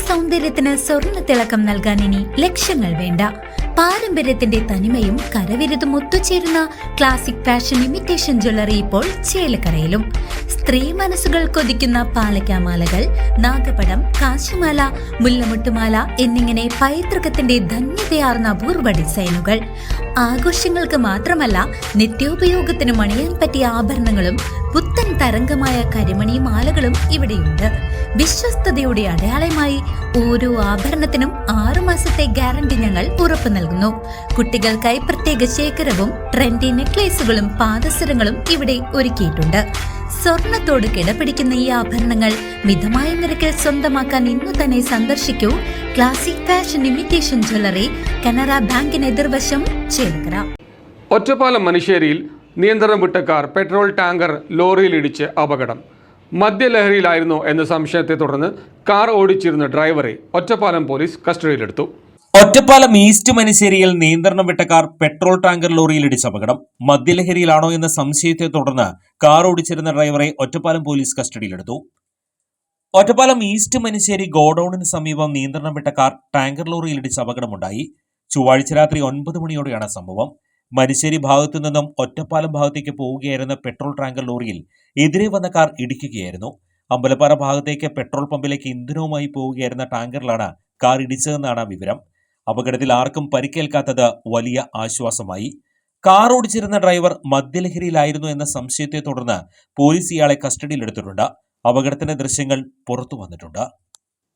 സൗന്ദര്യത്തിന് സ്വർണ്ണ തിളക്കം നൽകാൻ ഇനി ലക്ഷങ്ങൾ വേണ്ട. പാരമ്പര്യത്തിന്റെ തനിമയും കരവിരുതും ഒത്തുചേരുന്ന ക്ലാസിക് ഫാഷൻ ഇമിറ്റേഷൻ ജ്വല്ലറി ഇപ്പോൾ ചേലക്കരയിലും. സ്ത്രീ മനസ്സുകൾ കൊതിക്കുന്ന പാലക്കാമാലകൾ, നാഗപടം, കാശിമാല, മുല്ലമുട്ടുമാല എന്നിങ്ങനെ പൈതൃകത്തിന്റെ ധന്യതയാർന്ന അപൂർവ ഡിസൈനുകൾ. ആഘോഷങ്ങൾക്ക് മാത്രമല്ല, നിത്യോപയോഗത്തിന് മണിയാൻ പറ്റിയ ആഭരണങ്ങളും പുത്തൻ തരംഗമായ കരിമണി മാലകളും ഇവിടെയുണ്ട്. വിശ്വസ്തയുടെ അടയാളമായി ഓരോ ആഭരണത്തിനും 6 മാസത്തെ ഗ്യാരണ്ടി ഞങ്ങൾ ഉറപ്പു നൽകുന്നു. കുട്ടികൾക്കായി പ്രത്യേക ശേഖരവും ട്രെൻഡി നെക്ലേസുകളും പാദസരങ്ങളും ഇവിടെ ഒരുക്കിയിട്ടുണ്ട്. സ്വർണത്തോട് കിടപിടിക്കുന്ന ഈ ആഭരണങ്ങൾ മിതമായ നിരക്കിൽ സ്വന്തമാക്കാൻ ഇന്നു തന്നെ സന്ദർശിക്കൂ classic fashion imitation jewellery, Canara ബാങ്കിന് എതിർവശം, ചേലക്കര. ഒറ്റപ്പാലം മനുശ്ശേരിയിൽ നിയന്ത്രണം വിട്ട കാർ പെട്രോൾ ടാങ്കർ ലോറിയിലിടിച്ച് അപകടം. മദ്യലഹരിയിലായിരുന്നു എന്ന സംശയത്തെ തുടർന്ന് കാർ ഓടിച്ചിരുന്ന ഡ്രൈവറെ ഒറ്റപ്പാലം പോലീസ് കസ്റ്റഡിയിലെടുത്തു. ഒറ്റപ്പാലം ഈസ്റ്റ് മനുശ്ശേരിയിൽ നിയന്ത്രണം വിട്ട കാർ പെട്രോൾ ടാങ്കർ ലോറിയിലിടിച്ച് അപകടം. മദ്യലഹരിയിലാണോ എന്ന സംശയത്തെ തുടർന്ന് കാർ ഓടിച്ചിരുന്ന ഡ്രൈവറെ ഒറ്റപ്പാലം പോലീസ് കസ്റ്റഡിയിലെടുത്തു. ഒറ്റപ്പാലം ഈസ്റ്റ് മനുശ്ശേരി ഗോഡൌണിന് സമീപം നിയന്ത്രണം വിട്ട കാർ ടാങ്കർ ലോറിയിലിടിച്ച് അപകടമുണ്ടായി. ചൊവ്വാഴ്ച രാത്രി 9 മണിയോടെയാണ് സംഭവം. മനുശ്ശേരി ഭാഗത്തു നിന്നും ഒറ്റപ്പാലം ഭാഗത്തേക്ക് പോവുകയായിരുന്ന പെട്രോൾ ടാങ്കർ ലോറിയിൽ എതിരെ വന്ന കാർ ഇടിക്കുകയായിരുന്നു. അമ്പലപ്പാറ ഭാഗത്തേക്ക് പെട്രോൾ പമ്പിലേക്ക് ഇന്ധനവുമായി പോവുകയായിരുന്ന ടാങ്കറിലാണ് കാർ ഇടിച്ചതെന്നാണ് വിവരം. അപകടത്തിൽ ആർക്കും പരിക്കേൽക്കാത്തത് വലിയ ആശ്വാസമായി. കാർ ഓടിച്ചിരുന്ന ഡ്രൈവർ മദ്യലഹരിയിലായിരുന്നു എന്ന സംശയത്തെ തുടർന്ന് പോലീസ് ഇയാളെ കസ്റ്റഡിയിലെടുത്തിട്ടുണ്ട്. അപകടത്തിന്റെ ദൃശ്യങ്ങൾ പുറത്തു വന്നിട്ടുണ്ട്.